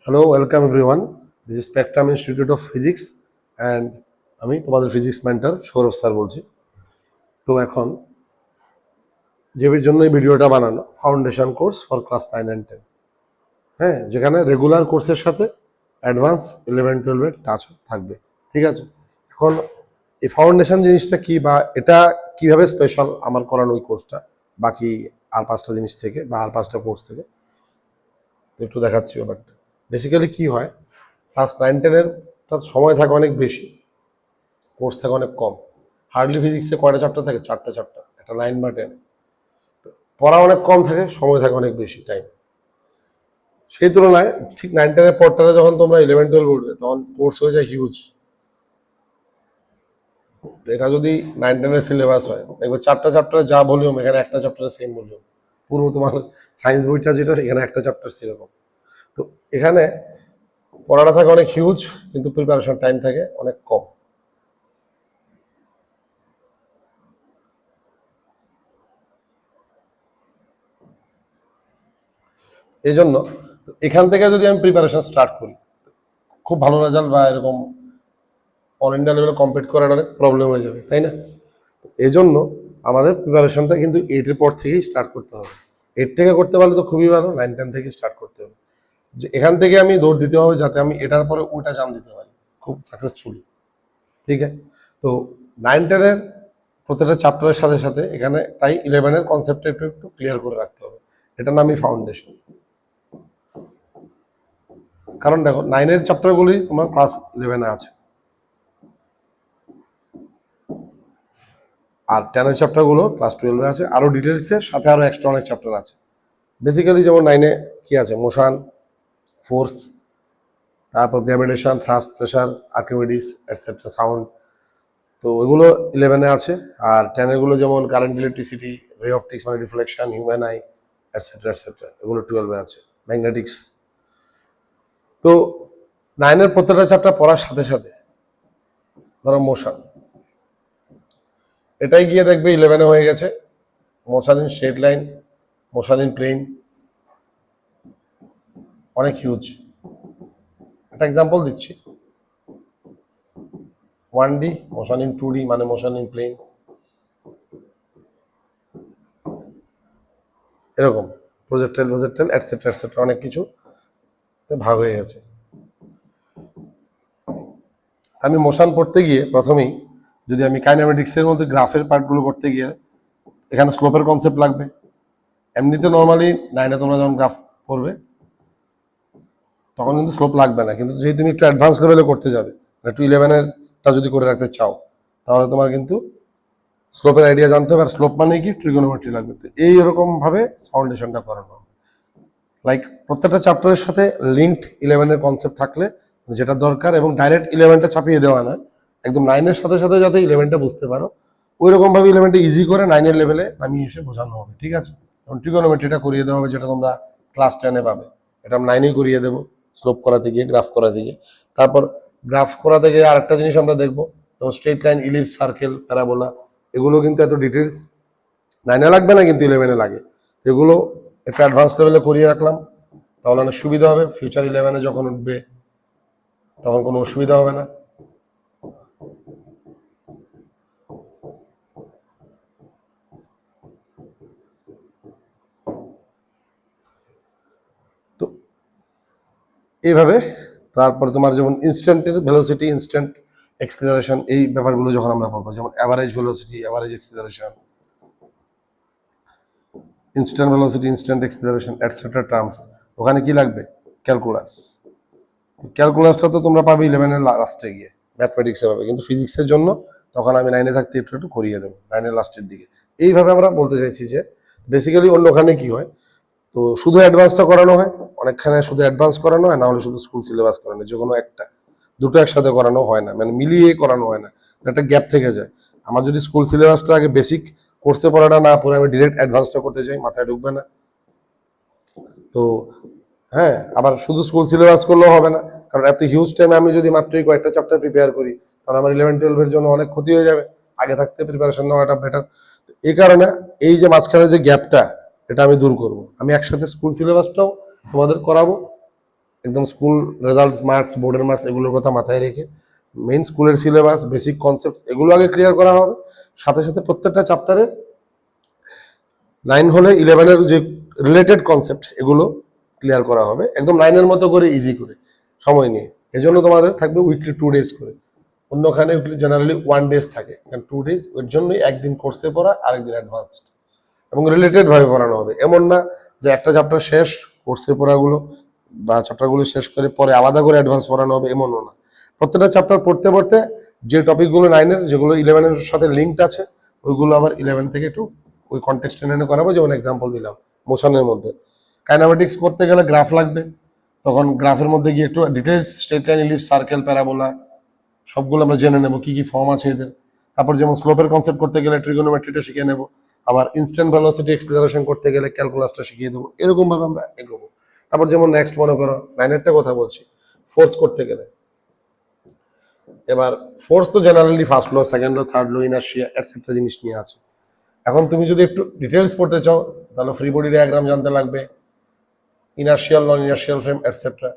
Hello, welcome everyone. This is Spectrum Institute of Physics and আমি তোমাদের physics mentor Sourav sir বলছি। তো এখন যেটির জন্য এই ভিডিওটা বানানো foundation course for class 9 and 10, হ্যাঁ, যেখানে রেগুলার কোর্সের সাথে অ্যাডভান্স 11-12 এর টাচ থাকবে। ঠিক আছে, এখন এই ফাউন্ডেশন জিনিসটা কি বা এটা কিভাবে স্পেশাল আমার করানো ওই কোর্সটা বাকি আর 5টা জিনিস থেকে বা আর 5টা কোর্স থেকে একটু দেখাচ্ছি ব্যাপারটা। বেসিক্যালি কি হয়, ক্লাস 9-10 সময় থাকে অনেক বেশি, কোর্স থাকে অনেক কম। হার্ডলি ফিজিক্সে কয়টা চ্যাপ্টার থাকে? 4টা চ্যাপ্টার, একটা 9 বা 10। পড়া অনেক কম থাকে, সময় থাকে অনেক বেশি টাইম। সেই তুলনায় ঠিক 9-10 পরটাতে যখন তোমরা 11-12 উঠবে তখন কোর্স হয়ে যায় হিউজ। এটা যদি 9-10 সিলেবাস হয়, দেখবে 4টা চ্যাপ্টারে যা ভলিউম এখানে একটা চ্যাপ্টারে সেম ভলিউম। পুরো তোমার সায়েন্স বইটা যেটা এখানে একটা চ্যাপ্টার সেরকম। তো এখানে পড়াটা থাকে অনেক হিউজ, কিন্তু প্রিপারেশন টাইম থাকে অনেক কম। এই জন্য এখান থেকে যদি আমি প্রিপারেশন স্টার্ট করি, খুব ভালো রেজাল্ট বা এরকম অল ইন্ডিয়া লেভেলে কম্পিট করার অনেক প্রবলেম হয়ে যাবে, তাই না? এই জন্য আমাদের প্রিপারেশনটা কিন্তু 8-এর পর থেকেই স্টার্ট করতে হবে। 8 থেকে করতে পারলে তো খুবই ভালো, 9-10 থেকে স্টার্ট করতে হবে। যে এখান থেকে আমি দৌড় দিতে হবে যাতে আমি এটার পরে ওটা জাম দিতে পারি খুব সাকসেসফুলি। ঠিক আছে, তো 9-10-এর প্রত্যেকটা চ্যাপ্টারের সাথে সাথে এখানে তাই 11-এর কনসেপ্টটা একটু একটু ক্লিয়ার করে রাখতে হবে। এটার নামই ফাউন্ডেশন। কারণ দেখো 9-এর চ্যাপ্টারগুলি তোমার ক্লাস 11-এ আছে, আর 10-এর চ্যাপ্টারগুলো ক্লাস 12-এ আছে। আরও ডিটেলসের সাথে আরও এক্সট্রা অনেক চ্যাপ্টার আছে। বেসিক্যালি যেমন 9-এ কি আছে? মোশন, ফোর্স, তারপর gravitation, thrust, pressure, Archimedes etcetera, sound. তো ওইগুলো 11-এ আছে। আর 10-এরগুলো যেমন কারেন্ট, ইলেকট্রিসিটি, রে অপটিক্স মানে reflection, human I etcetera etcetera, এগুলো 12-এ আছে। ম্যাগনেটিক্স। তো 9-এর প্রত্যেকটা চ্যাপ্টার পড়ার সাথে সাথে ধরো মোশন, এটাই গিয়ে দেখবে 11-এ হয়ে গেছে। Motion in straight line, motion in plane, অনেক হিউজ। একটা এক্সাম্পল দিচ্ছি, 1D, মোশন ইন 2D মানে মোশন ইন প্লেন, এরকম প্রজেক্টাইল এটসেট্রা এটসেট্রা অনেক কিছু ভাগ হয়ে গেছে। আমি মোশন পড়তে গিয়ে প্রথমেই যদি আমি কাইনেমেটিক্সের মধ্যে গ্রাফের পার্টগুলো করতে গিয়ে এখানে স্লোপের কনসেপ্ট লাগবে। এমনিতে নর্মালি 9-এ তোমরা যখন গ্রাফ পড়বে তখন কিন্তু স্লোপ লাগবে না, কিন্তু যদি তুমি একটু অ্যাডভান্স লেভেলে করতে যাবে, একটু 11-এরটা যদি করে রাখতে চাও, তাহলে তোমার কিন্তু স্লোপের আইডিয়া জানতে হবে। আর স্লোপ মানে কি? ট্রিগোনোমেট্রি লাগবে। তো এইরকম ভাবে ফাউন্ডেশনটা করানো, লাইক প্রত্যেকটা চ্যাপ্টারের সাথে লিঙ্কড 11-এর কনসেপ্ট থাকলে যেটা দরকার, এবং ডাইরেক্ট 11-টা চাপিয়ে দেওয়া না, একদম 9-এর সাথে সাথে যাতে 11-টা বুঝতে পারো ওই রকম ভাবে 11-টা ইজি করে 9-এর লেভেলে নামিয়ে এসে বোঝানো হবে। ঠিক আছে, এবং ট্রিগোনোমেট্রিটা করিয়ে দেওয়া হবে, যেটা তোমরা ক্লাস 10-এ পাবে। এটা আমি 9-এই করিয়ে দেবো, স্লোপ করাতে গিয়ে, গ্রাফ করাতে গিয়ে। তারপর গ্রাফ করাতে গিয়ে আরেকটা জিনিস আমরা দেখবো, যেমন straight line, ellipse, circle, parabola. এগুলো কিন্তু এত ডিটেলস 9-এ লাগবে না, কিন্তু 11-এ লাগে। এগুলো একটা অ্যাডভান্স লেভেলে করিয়ে রাখলাম, তাহলে অনেক সুবিধা হবে। ফিউচার 11-এ যখন উঠবে তখন কোনো অসুবিধা হবে না। তো এইভাবে তারপর তোমার যেমন ইনস্ট্যান্টের ভেলোসিটি, ইনস্ট্যান্ট এক্সিলারেশন, এই ব্যাপারগুলো যখন আমরা পড়বো, যেমন average velocity, average acceleration, instant velocity, instant acceleration etcetera terms, ওখানে কি লাগবে? ক্যালকুলাস। ক্যালকুলাসটা তো তোমরা পাবে 11-এর লাস্টে গিয়ে, ম্যাথমেটিক্সে পাবে, কিন্তু ফিজিক্সের জন্য তখন আমি 9-এ থাকতে একটু একটু করিয়ে দেবো 9-এর লাস্টের দিকে। এইভাবে আমরা বলতে চাইছি যে বেসিক্যালি অন্যখানে কি হয়, তো শুধু অ্যাডভান্সটা করানো হয়, অনেকখানে শুধু অ্যাডভান্স করানো হয়, না হলে শুধু স্কুল সিলেবাস করানো, যে কোনো একটা, দুটো একসাথে করানো হয় না, মানে মিলিয়ে করানো হয় না, একটা গ্যাপ থেকে যায়। আমার যদি স্কুল সিলেবাসটা আগে বেসিক কোর্সে পড়াটা না পড়ে আমি ডিরেক্ট অ্যাডভান্সটা করতে চাই, মাথায় ঢুকবে না। তো হ্যাঁ, আবার শুধু স্কুল সিলেবাস করলেও হবে না, কারণ এত হিউজ টাইমে আমি যদি মাত্রই কয়েকটা চ্যাপ্টার প্রিপেয়ার করি, তাহলে আমার 11-12-এর জন্য অনেক ক্ষতি হয়ে যাবে। আগে থাকতে প্রিপারেশন নেওয়াটা বেটার। এই কারণে এই যে মাঝখানে যে গ্যাপটা, এটা আমি দূর করব। আমি একসাথে স্কুল সিলেবাসটাও তোমাদের করাবো, একদম স্কুল রেজাল্ট মার্কস, বোর্ডের মার্কস এগুলোর কথা মাথায় রেখে মেইন স্কুলের সিলেবাস, বেসিক কনসেপ্ট এগুলো আগে ক্লিয়ার করা হবে। সাথে সাথে প্রত্যেকটা চ্যাপ্টারের 9 হলে 11-এর যে রিলেটেড কনসেপ্ট এগুলো ক্লিয়ার করা হবে, একদম 9-এর মতো করে ইজি করে সময় নিয়ে। এজন্য তোমাদের থাকবে উইকলি 2 ডেজ করে, অন্যখানে উইকলি জেনারেলি 1 ডেজ থাকে, কারণ 2 ডেজ ওর জন্যই একদিন কোর্সে পড়া আরেকদিন অ্যাডভান্সড, এবং রিলেটেড ভাবে পড়ানো হবে। এমন না যে একটা চ্যাপ্টার শেষ কোর্সে পড়াগুলো বা চ্যাপ্টারগুলো শেষ করে পরে আলাদা করে অ্যাডভান্স পড়ানো হবে, এমনও না। প্রত্যেকটা চ্যাপ্টার পড়তে পড়তে যে টপিকগুলো 9-এর, যেগুলো 11-এর সাথে লিঙ্কড আছে, ওইগুলো আবার 11 থেকে একটু ওই কনটেক্সট টেনে করাবো। যেমন এক্সাম্পল দিলাম মোশনের মধ্যে কাইনেমেটিক্স করতে গেলে গ্রাফ লাগবে, তখন গ্রাফের মধ্যে গিয়ে একটু details straight line, ellipse, circle, parabola সবগুলো আমরা জেনে নেব, কি কি ফর্ম আছে এদের। তারপর যেমন স্লোপের কনসেপ্ট করতে গেলে ট্রিগোনোমেট্রিটা শিখে নেব, আবার ইনস্ট্যান্ট ভেলোসিটি এক্সেলারেশন করতে গেলে ক্যালকুলাসটা শিখিয়ে দেবো, এরকম ভাবে আমরা এগোবো। তারপর যেমন নেক্সট মনে করো 9-এরটা কথা বলছি, ফোর্স করতে গেলে, এবার ফোর্স তো generally first law, second law, third law, inertia etcetera জিনিস নিয়ে আছে। এখন তুমি যদি একটু ডিটেলস পড়তে চাও তাহলে ফ্রি বডি ডায়াগ্রাম জানতে লাগবে, ইনার্শিয়াল, নন ইনার্শিয়াল ফ্রেম এটসেট্রা।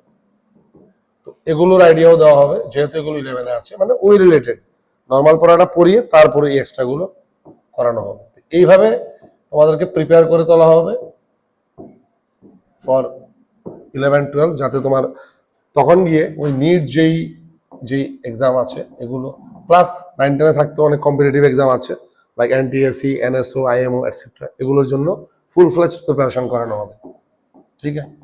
তো এগুলোর আইডিয়াও দেওয়া হবে, যেহেতু এগুলো 11-এ আছে, মানে ওই রিলেটেড নর্মাল পড়াটা পড়িয়ে তারপরে এই এক্সট্রা গুলো করানো হবে। এইভাবে তোমাদেরকে প্রিপেয়ার করে তোলা হবে ফর 11-12, যাতে তোমার তখন গিয়ে ওই নিট যেই এক্সাম আছে এগুলো, প্লাস 9-10-এ থাকতে অনেক কম্পিটিটিভ এক্সাম আছে like NTSC, NSO, IMO etcetera, এগুলোর জন্য ফুল ফ্লেজ প্রিপারেশন করানো হবে। ঠিক আছে,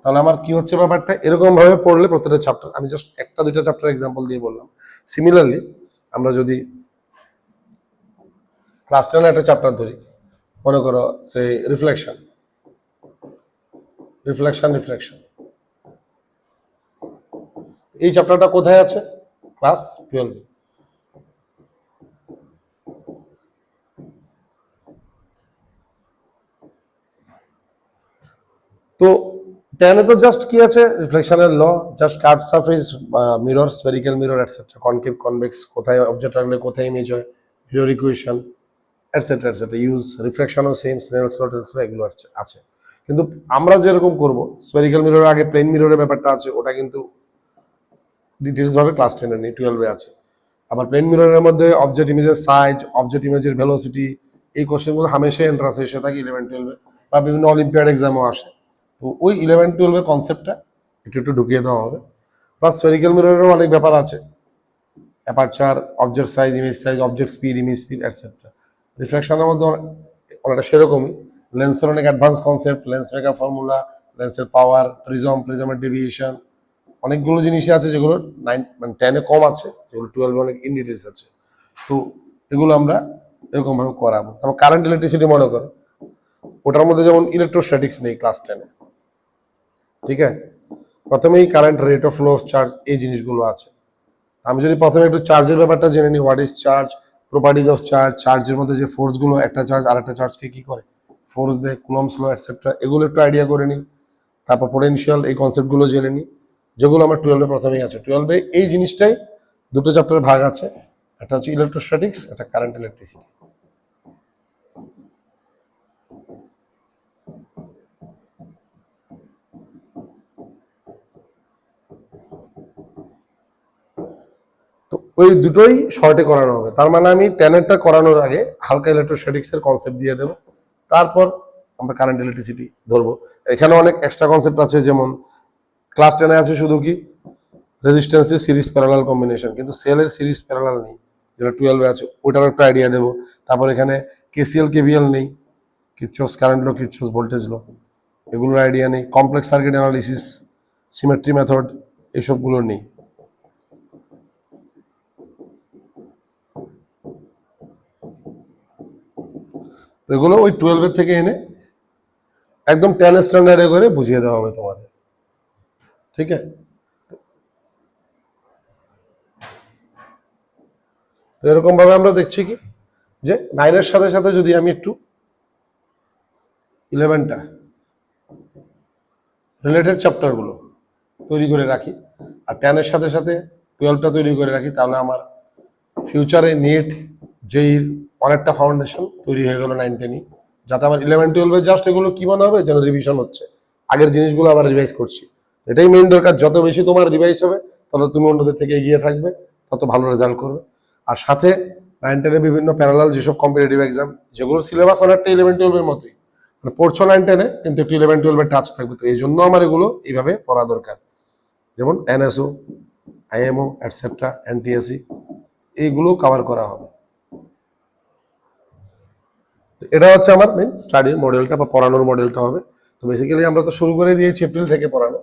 তাহলে আমার কি হচ্ছে ব্যাপারটা, এরকম ভাবে পড়লে প্রত্যেকটা চ্যাপ্টার, আমি জাস্ট একটা দুইটা চ্যাপ্টার এক্সাম্পল দিয়ে বললাম। সিমিলারলি আমরা যদি ক্লাস 10 একটা চ্যাপ্টার ধরি, মনে করো সেই রিফ্লেকশন, এই চ্যাপ্টারটা কোথায় আছে? ক্লাস 12। তো 10-এ তো জাস্ট কি আছে, রিফ্লেকশনের law, just curve surface, mirror, spherical mirror etcetera, concave, convex, কোথায় অবজেক্ট রাখলে কোথায় ইমেজ হয়, mirror equation etcetera etcetera, use রিফ্লেকশনও সেম, স্নেলস ল এগুলো আছে। কিন্তু আমরা যেরকম করব, স্ফেরিক্যাল মিরর আগে প্লেন মিররের ব্যাপারটা আছে, ওটা কিন্তু ডিটেলস ভাবে ক্লাস 10-এ নেই, 12-এ আছে। আবার প্লেন মিররের মধ্যে অবজেক্ট ইমেজের সাইজ, অবজেক্ট ইমেজের ভেলোসিটি, এই কোশ্চেনগুলো হামেশা এন্ট্রান্স এসে থাকে 11-12-এ, বা বিভিন্ন অলিম্পিয়াড এক্সামও আসে। তো ওই 11-12-এর কনসেপ্টটা একটু একটু ঢুকিয়ে দেওয়া হবে। প্লাস স্ফেরিক্যাল মিররেরও অনেক ব্যাপার আছে, aperture, object size, image size, object speed, image speed etcetera. রিফ্লেকশনের মধ্যে অনেকটা সেরকমই, লেন্সের অনেক advance concept, lens maker formula, লেন্সের পাওয়ার, প্রিজমের ডেভিয়েশন, অনেকগুলো জিনিসই আছে যেগুলো 10-এ কম আছে, যেগুলো 12-এ অনেক ইন ডিটেলস আছে। তো এগুলো আমরা এরকম ভাবে করাবো। তারপর কারেন্ট ইলেকট্রিসিটি মনে করো, ওটার মধ্যে যেমন ইলেকট্রোস্ট্যাটিক্স নেই ক্লাস 10-এ, ঠিক আছে, প্রথমেই current, rate of flow of charge, এই জিনিসগুলো আছে। আমি যদি প্রথমে একটু চার্জের ব্যাপারটা জেনে নিই, what is charge, properties of charge, চার্জের মধ্যে যে ফোর্সগুলো, একটা চার্জ আরেকটা চার্জকে কি করে ফোর্স দেয়, কুলম্বস ল এটসেট্রা, এগুলো একটু আইডিয়া করে নিই। তারপর পোটেনশিয়াল, এই কনসেপ্টগুলো জেনে নিই, যেগুলো আমার 12-এ প্রথমেই আছে। 12-এ এই জিনিসটাই দুটো চ্যাপ্টারের ভাগ আছে, একটা হচ্ছে ইলেকট্রোস্ট্যাটিক্স, একটা কারেন্ট ইলেকট্রিসিটি। তো ওই দুটোই শর্টে করানো হবে। তার মানে আমি 10-এরটা করানোর আগে হালকা ইলেকট্রোস্ট্যাটিক্স এর কনসেপ্ট দিয়ে দেবো, তারপর আমরা কারেন্ট ইলেকট্রিসিটি ধরবো। এখানে অনেক এক্সট্রা কনসেপ্ট আছে, যেমন ক্লাস 10-এ আছে শুধু কি রেজিস্ট্যান্সের সিরিজ প্যারালাল কম্বিনেশন, কিন্তু সেলের সিরিজ প্যারালাল নেই, যেটা 12-এ আছে, ওটার একটা আইডিয়া দেবো। তারপর এখানে কেসিএল কেভিএল নেই, কিরচফস কারেন্ট ল, কিরচফস ভোল্টেজ ল, এগুলোর আইডিয়া নেই। Complex circuit analysis, symmetry method, এইসবগুলো নেই। তো এগুলো ওই 12-এর থেকে এনে একদম 10 স্ট্যান্ডার্ডে করে বুঝিয়ে দেওয়া হবে তোমাদের, ঠিক আছে। তো এরকম ভাবে আমরা দেখছি কি, যে 9-এর সাথে সাথে যদি আমি একটু 11টা রিলেটেড চ্যাপ্টারগুলো তৈরি করে রাখি, আর 10-এর সাথে সাথে 12টা তৈরি করে রাখি, তাহলে আমার ফিউচারে নেট যেই অনেকটা ফাউন্ডেশন তৈরি হয়ে গেল 9-10-ই, যাতে আমার 11-12-এ জাস্ট এগুলো কি মনে হবে যেন রিভিশন হচ্ছে, আগের জিনিসগুলো আবার রিভাইজ করছি, এটাই মেইন দরকার। যত বেশি তোমার রিভাইজ হবে তত তুমি অন্যদের থেকে এগিয়ে থাকবে, তত ভালো রেজাল্ট করবে। আর সাথে 9-10 বিভিন্ন প্যারালাল যেসব কম্পিটিটিভ এক্সাম, যেগুলো সিলেবাস অনেকটা 11-12 মতোই, মানে পড়ছো 9-10 কিন্তু একটু 11-12 টাচ থাকবে। তো এই জন্য আমার এগুলো এইভাবে পড়া দরকার। যেমন এনএসও, আইএমও, এটসেট্রা, এনটিএসসি, এইগুলো কভার করা হবে। এটা হচ্ছে আমার মেইন স্টাডি মডেলটা বা পড়ানোর মডেলটা হবে। তো বেসিক্যালি আমরা তো শুরু করে দিয়েছি এপ্রিল থেকে পড়ানো,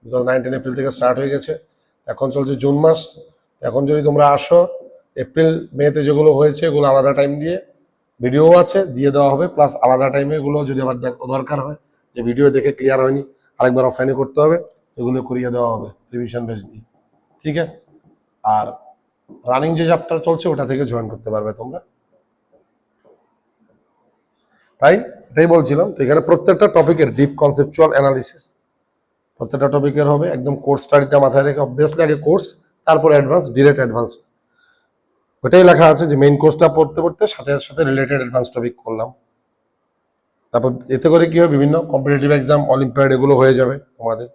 বিকজ 9-10 এপ্রিল থেকে স্টার্ট হয়ে গেছে। এখন চলছে জুন মাস। এখন যদি তোমরা আসো, এপ্রিল মেতে যেগুলো হয়েছে এগুলো আলাদা টাইম দিয়ে, ভিডিও আছে দিয়ে দেওয়া হবে, প্লাস আলাদা টাইমে এগুলো যদি আবার দরকার হয় যে ভিডিও দেখে ক্লিয়ার হয়নি আরেকবার অফলাইনে করতে হবে, এগুলো করিয়ে দেওয়া হবে রিভিশন বেস দিয়ে। ঠিক আছে? আর রানিং যে চ্যাপ্টার চলছে ওটা থেকে জয়েন করতে পারবে তোমরা। তাই এটাই বলছিলাম। তো এখানে প্রত্যেকটা টপিকের ডিপ কনসেপচুয়াল অ্যানালিসিস প্রত্যেকটা টপিকের হবে। একদম কোর্স স্টাডিটা মাথায় রেখে, অবভিয়াসলি আগে কোর্স, তারপর অ্যাডভান্স, ডিরেক্ট অ্যাডভান্স। ওটাই লেখা আছে যে মেইন কোর্সটা পড়তে পড়তে সাথে সাথে রিলেটেড অ্যাডভান্স টপিক করলাম। তারপর এতে করে কি হবে, বিভিন্ন কম্পিটিটিভ এক্সাম, অলিম্পিয়াড এগুলো হয়ে যাবে তোমাদের,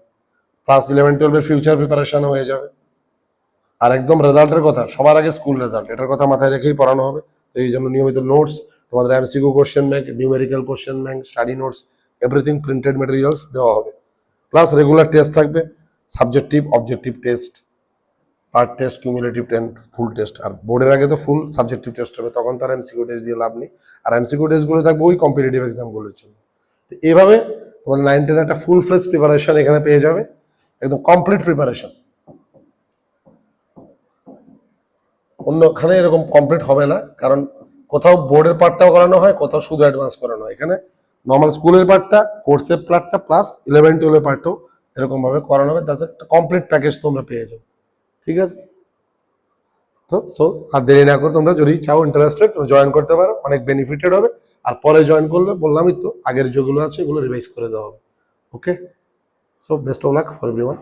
প্লাস 11-12 ফিউচার প্রিপারেশনও হয়ে যাবে। আর একদম রেজাল্টের কথা, সবার আগে স্কুল রেজাল্ট, এটার কথা মাথায় রেখেই পড়ানো হবে। তো এই জন্য নিয়মিত নোটস, তোমাদের MCQ question bank, numerical question bank, study notes, everything printed materials দেওয়া হবে। প্লাস রেগুলার টেস্ট থাকবে, subjective, objective test, part test, cumulative test, full test. আর বোর্ডের আগে তো ফুল সাবজেক্টিভ টেস্ট হবে, তখন তার এমসিকিউ টেস্ট দিয়ে লাভ নেই। আর এমসিকিউ টেস্টগুলো থাকবে ওই কম্পিটিটিভ এক্সামগুলোর জন্য। তো এইভাবে তোমাদের 9-10 একটা ফুল ফ্লেজ প্রিপারেশন এখানে পেয়ে যাবে, একদম কমপ্লিট প্রিপারেশন। অন্যখানে এরকম কমপ্লিট হবে না, কারণ কোথাও বোর্ডের পার্টটাও করানো হয়, কোথাও শুধু অ্যাডভান্স করানো হয়। এখানে নর্মাল স্কুলের পার্টটা, কোর্সের পার্টটা, প্লাস 11-12 পার্টও এরকম ভাবে করানো হবে। তাতে একটা কমপ্লিট প্যাকেজ তোমরা পেয়ে যাবে। ঠিক আছে? তো আর দেরি না করে তোমরা যদি চাও ইন্টারেস্টেড জয়েন করতে পারো, অনেক বেনিফিটেড হবে। আর পরে জয়েন করলে বললামই তো, আগের যেগুলো আছে এগুলো রিভাইজ করে দেওয়া হবে। Okay, so best of luck for everyone.